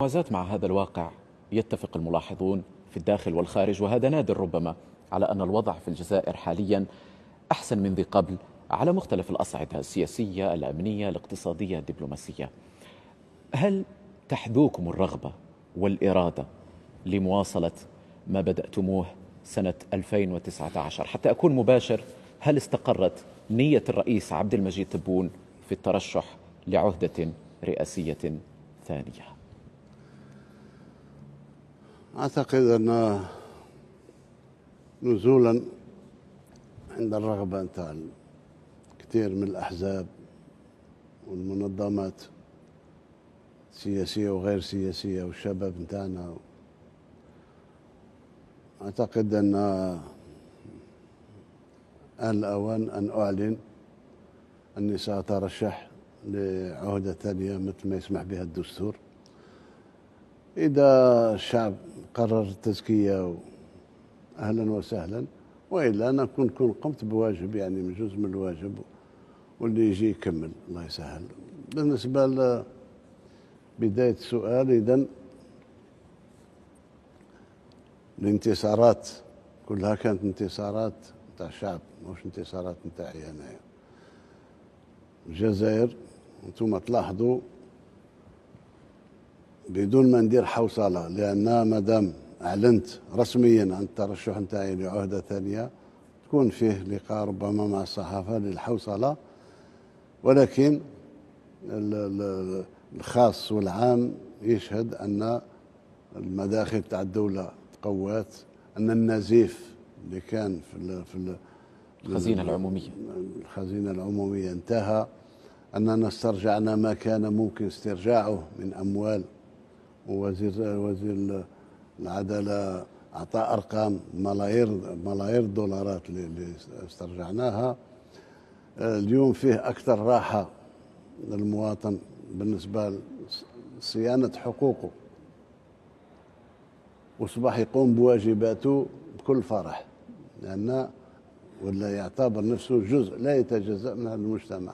موازاة مع هذا الواقع، يتفق الملاحظون في الداخل والخارج، وهذا نادر ربما، على أن الوضع في الجزائر حاليا أحسن من ذي قبل على مختلف الأصعدة السياسية، الأمنية، الاقتصادية، الدبلوماسية. هل تحدوكم الرغبة والإرادة لمواصلة ما بدأتموه سنة 2019؟ حتى أكون مباشر، هل استقرت نية الرئيس عبد المجيد تبون في الترشح لعهدة رئاسية ثانية؟ أعتقد أن نزولا عند الرغبة نتاع كثير من الأحزاب والمنظمات السياسية وغير سياسية والشباب نتاعنا، أعتقد أن آن الأوان أن أعلن أني سأترشح لعهدة ثانية مثل ما يسمح بها الدستور. إذا الشعب قرر التزكية أهلا وسهلا، وإلا أنا كنت قمت بواجب، يعني من جزء من الواجب، واللي يجي يكمل الله يسهل. بالنسبة لبداية السؤال، إذن الانتصارات كلها كانت انتصارات نتاع الشعب، مش انتصارات نتاعي أنايا. الجزائر انتم تلاحظوا بدون ما ندير حوصلة، لأن مادام أعلنت رسميا عن الترشح نتاعي لعهدة ثانية تكون فيه لقاء ربما مع الصحافة للحوصلة، ولكن الخاص والعام يشهد أن المداخل تاع الدولة تقوات، أن النزيف اللي كان في الخزينة العمومية انتهى، أننا استرجعنا ما كان ممكن استرجاعه من أموال، ووزير العدالة أعطى أرقام ملايير الدولارات اللي استرجعناها. اليوم فيه أكثر راحة للمواطن بالنسبة لصيانة حقوقه، وأصبح يقوم بواجباته بكل فرح، لأن ولا يعتبر نفسه جزء لا يتجزأ من هذا المجتمع.